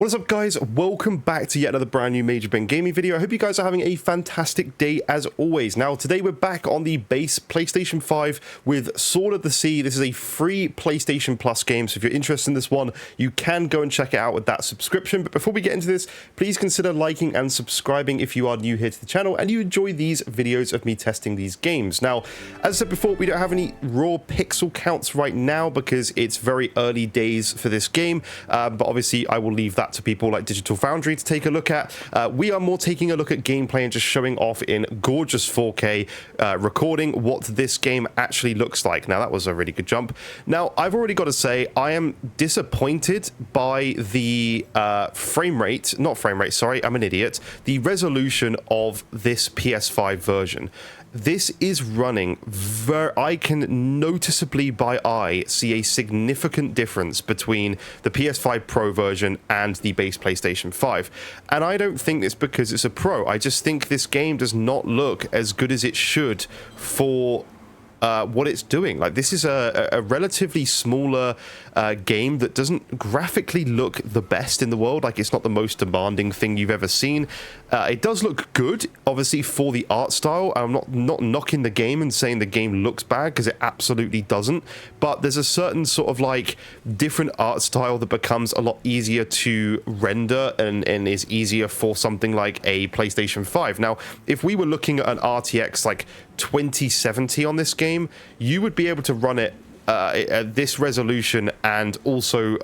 What is up, guys? Welcome back to yet another brand new Major Ben Gaming video. I hope you guys are having a fantastic day as always. Now, today we're back on the base PlayStation 5 with Sword of the Sea. This is a free PlayStation Plus game, so if you're interested in this one, you can go and check it out with that subscription. But before we get into this, please consider liking and subscribing if you are new here to the channel and you enjoy these videos of me testing these games. Now, as I said before, we don't have any raw pixel counts right now because it's very early days for this game, but obviously I will leave that to people like Digital Foundry to take a look at. We are more taking a look at gameplay and just showing off in gorgeous 4K recording what this game actually looks like. Now, that was a really good jump. Now, I've already got to say, I am disappointed by the frame rate, not frame rate, sorry, I'm an idiot, the resolution of this PS5 version. This is running I can noticeably by eye see a significant difference between the PS5 Pro version and the base PlayStation 5. And I don't think it's because it's a Pro. I just think this game does not look as good as it should for what it's doing. Like, this is a relatively smaller game that doesn't graphically look the best in the world. Like, it's not the most demanding thing you've ever seen. It does look good, obviously, for the art style. I'm not knocking the game and saying the game looks bad, because it absolutely doesn't. But there's a certain sort of like different art style that becomes a lot easier to render and is easier for something like a PlayStation 5. Now, if we were looking at an RTX like 2070 on this game, you would be able to run it at this resolution and also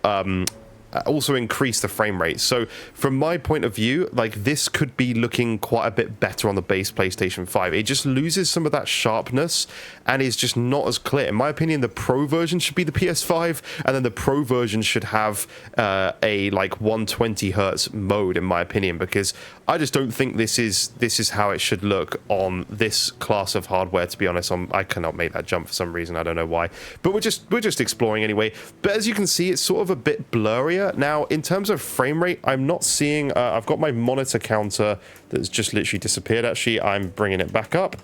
increase the frame rate. So from my point of view, like, this could be looking quite a bit better on the base PlayStation 5. It just loses some of that sharpness and is just not as clear. In my opinion, the Pro version should be the PS5, and then the Pro version should have a like 120 hertz mode, in my opinion, because I just don't think this is how it should look on this class of hardware, to be honest. I cannot make that jump for some reason. I don't know why, but we're just exploring anyway. But as you can see, it's sort of a bit blurrier. Now, in terms of frame rate, I'm not seeing... I've got my monitor counter that's just literally disappeared, actually. I'm bringing it back up.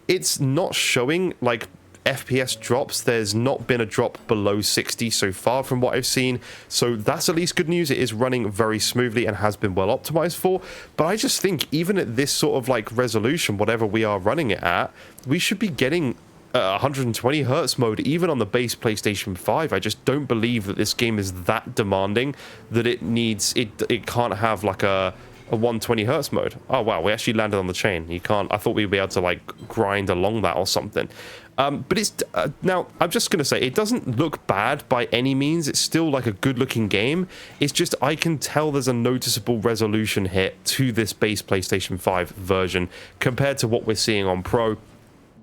It's not showing, like, FPS drops. There's not been a drop below 60 so far from what I've seen. So that's at least good news. It is running very smoothly and has been well optimized for. But I just think even at this sort of, like, resolution, whatever we are running it at, we should be getting 120 hertz mode even on the base PlayStation 5. I just don't believe that this game is that demanding that it needs it can't have like a 120 hertz mode. Oh wow, we actually landed on the chain. You can't. I thought we'd be able to like grind along that or something. But it's now, I'm just gonna say, it doesn't look bad by any means. It's still like a good looking game. It's just, I can tell there's a noticeable resolution hit to this base PlayStation 5 version compared to what we're seeing on Pro,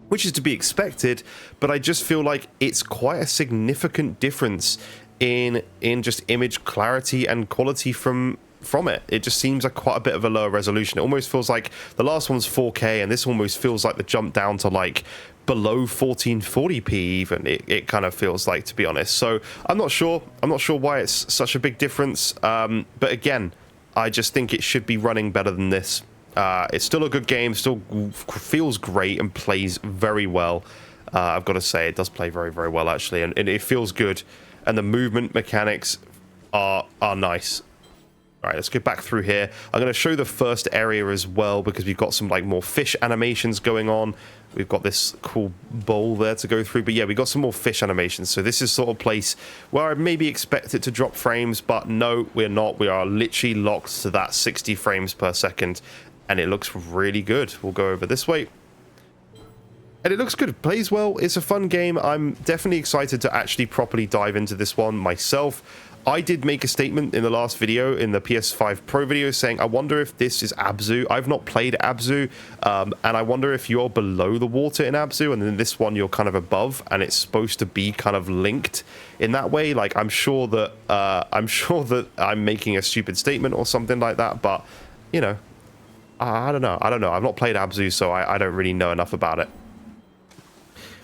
which is to be expected, but I just feel like it's quite a significant difference in just image clarity and quality from it. It just seems like quite a bit of a lower resolution. It almost feels like the last one's 4K, and this almost feels like the jump down to like below 1440p even. It kind of feels like, to be honest. So I'm not sure why it's such a big difference. But again, I just think it should be running better than this. It's still a good game, still feels great and plays very well. I've got to say, it does play very, very well, actually, and it feels good, and the movement mechanics are nice. All right, let's go back through here. I'm going to show the first area as well, because we've got some like more fish animations going on. We've got this cool bowl there to go through, but yeah, we got some more fish animations. So this is sort of place where I maybe expect it to drop frames, but no, we're not. We are literally locked to that 60 frames per second. And it looks really good. We'll go over this way. And it looks good. It plays well. It's a fun game. I'm definitely excited to actually properly dive into this one myself. I did make a statement in the last video, in the PS5 Pro video, saying I wonder if this is Abzu. I've not played Abzu, and I wonder if you're below the water in Abzu, and in this one you're kind of above, and it's supposed to be kind of linked in that way. Like, I'm sure that I'm making a stupid statement or something like that, but you know. I don't know. I've not played Abzu, so I don't really know enough about it.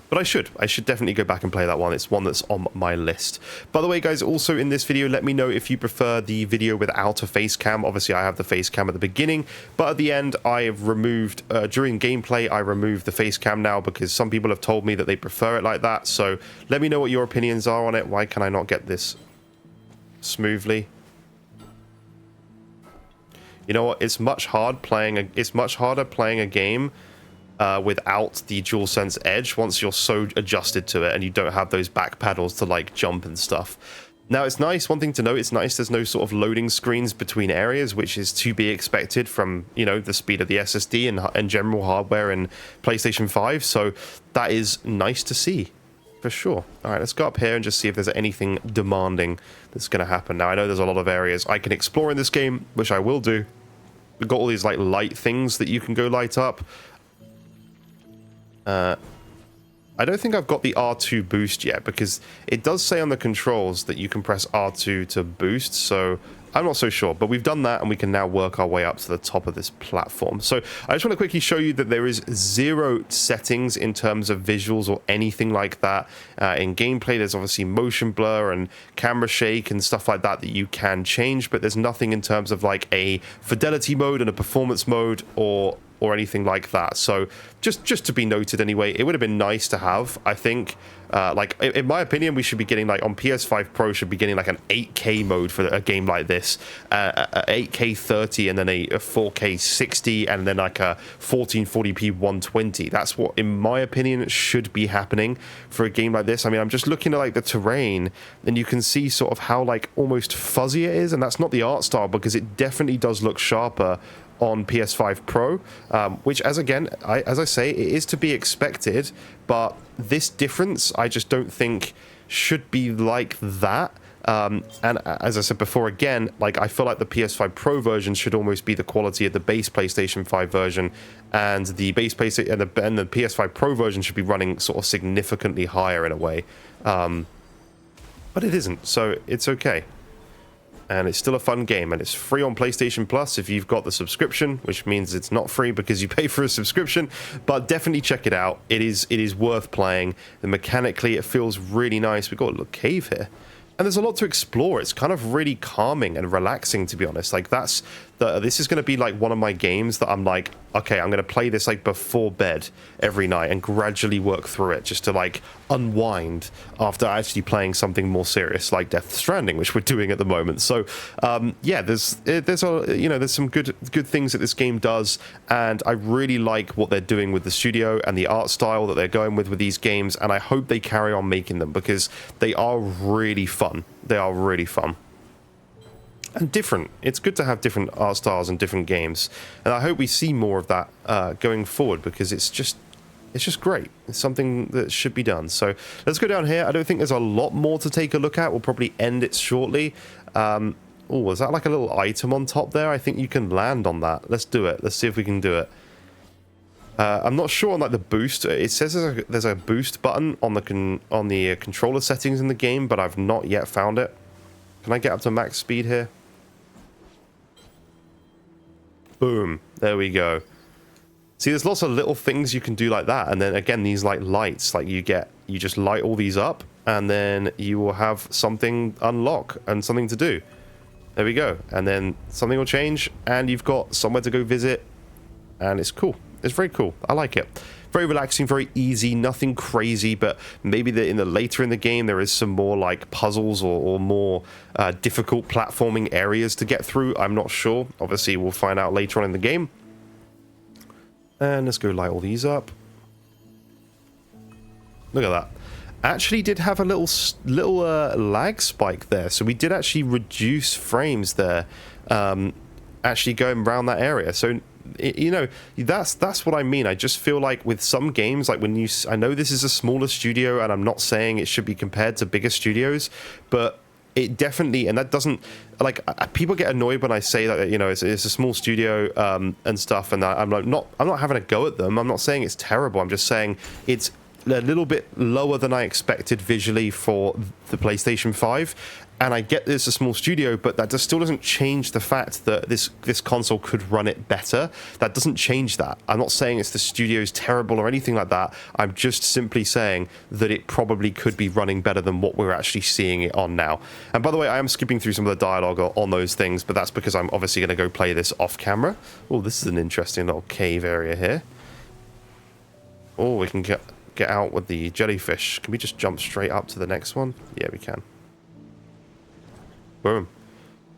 But I should definitely go back and play that one. It's one that's on my list. By the way, guys, also in this video, let me know if you prefer the video without a face cam. Obviously, I have the face cam at the beginning, but at the end, I have removed, during gameplay, I removed the face cam now because some people have told me that they prefer it like that. So let me know what your opinions are on it. Why can I not get this smoothly? you know what? It's much harder playing a game without the DualSense Edge once you're so adjusted to it and you don't have those back paddles to like jump and stuff. Now it's nice, one thing to note, it's nice there's no sort of loading screens between areas, which is to be expected from, you know, the speed of the SSD and general hardware in PlayStation 5, so that is nice to see, for sure. Alright, let's go up here and just see if there's anything demanding that's going to happen. Now I know there's a lot of areas I can explore in this game, which I will do. We've got all these like light things that you can go light up. I don't think I've got the R2 boost yet, because it does say on the controls that you can press R2 to boost, so I'm not so sure, but we've done that and we can now work our way up to the top of this platform. So I just want to quickly show you that there is 0 settings in terms of visuals or anything like that. In gameplay, there's obviously motion blur and camera shake and stuff like that that you can change, but there's nothing in terms of like a fidelity mode and a performance mode or anything like that. So just to be noted anyway, it would have been nice to have, I think. Like, in my opinion, we should be getting, like, on PS5 Pro, should be getting, like, an 8K mode for a game like this. 8K 30 and then a 4K 60 and then, like, a 1440p 120. That's what, in my opinion, should be happening for a game like this. I mean, I'm just looking at, like, the terrain, and you can see sort of how, like, almost fuzzy it is, and that's not the art style, because it definitely does look sharper on PS5 Pro, which, as I say, it is to be expected, but this difference I just don't think should be like that. And as I said before, again, like, I feel like the PS5 Pro version should almost be the quality of the base PlayStation 5 version, and the base PlayStation and the PS5 Pro version should be running sort of significantly higher in a way, but it isn't, so it's okay. And it's still a fun game, and it's free on PlayStation Plus if you've got the subscription, which means it's not free because you pay for a subscription, but definitely check it out. It is worth playing. And mechanically, it feels really nice. We've got a little cave here, and there's a lot to explore. It's kind of really calming and relaxing, to be honest. Like, this is going to be like one of my games that I'm like, okay, I'm going to play this like before bed every night and gradually work through it just to like unwind after actually playing something more serious like Death Stranding, which we're doing at the moment. So yeah, there's some good things that this game does, and I really like what they're doing with the studio and the art style that they're going with these games, and I hope they carry on making them because they are really fun. They are really fun. And different. It's good to have different art styles and different games, and I hope we see more of that going forward, because it's just great. It's something that should be done. So let's go down here. I don't think there's a lot more to take a look at. We'll probably end it shortly. Oh, is that like a little item on top there? I think you can land on that. Let's do it. Let's see if we can do it. I'm not sure on like the boost. It says there's a boost button on the controller settings in the game, but I've not yet found it. Can I get up to max speed here? Boom. There we go. See, there's lots of little things you can do like that, and then again, these like lights, like you just light all these up, and then you will have something unlock and something to do. There we go. And then something will change, and you've got somewhere to go visit, and it's cool. It's very cool. I like it. Very relaxing, very easy, nothing crazy, but maybe later in the game there is some more like puzzles or more difficult platforming areas to get through. I'm not sure. Obviously, we'll find out later on in the game. And let's go light all these up. Look at that. Actually did have a little lag spike there, so we did actually reduce frames there, actually going around that area. So you know, that's what I mean. I just feel like with some games, like I know this is a smaller studio, and I'm not saying it should be compared to bigger studios, but it definitely, and that doesn't, like, people get annoyed when I say that, you know, it's a small studio and stuff, and I'm not having a go at them. I'm not saying it's terrible. I'm just saying it's a little bit lower than I expected visually for the PlayStation 5. And I get this a small studio, but that still doesn't change the fact that this console could run it better. That doesn't change that. I'm not saying it's the studio's terrible or anything like that. I'm just simply saying that it probably could be running better than what we're actually seeing it on now. And by the way, I am skipping through some of the dialogue on those things, but that's because I'm obviously going to go play this off camera. Oh, this is an interesting little cave area here. Oh, we can get out with the jellyfish. Can we just jump straight up to the next one? Yeah, we can. Boom.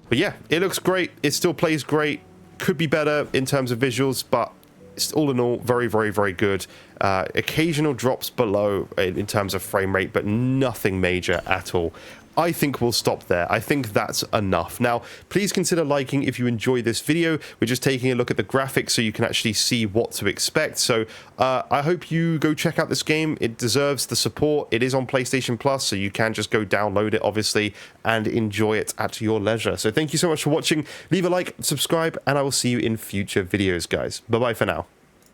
But yeah, it looks great. It still plays great. could be better in terms of visuals, but it's all in all very, very, very good. Occasional drops below in terms of frame rate, but nothing major at all. I think we'll stop there. I think that's enough. Now, please consider liking if you enjoy this video. We're just taking a look at the graphics so you can actually see what to expect. So I hope you go check out this game. It deserves the support. It is on PlayStation Plus, so you can just go download it, obviously, and enjoy it at your leisure. So thank you so much for watching. Leave a like, subscribe, and I will see you in future videos, guys. Bye-bye for now.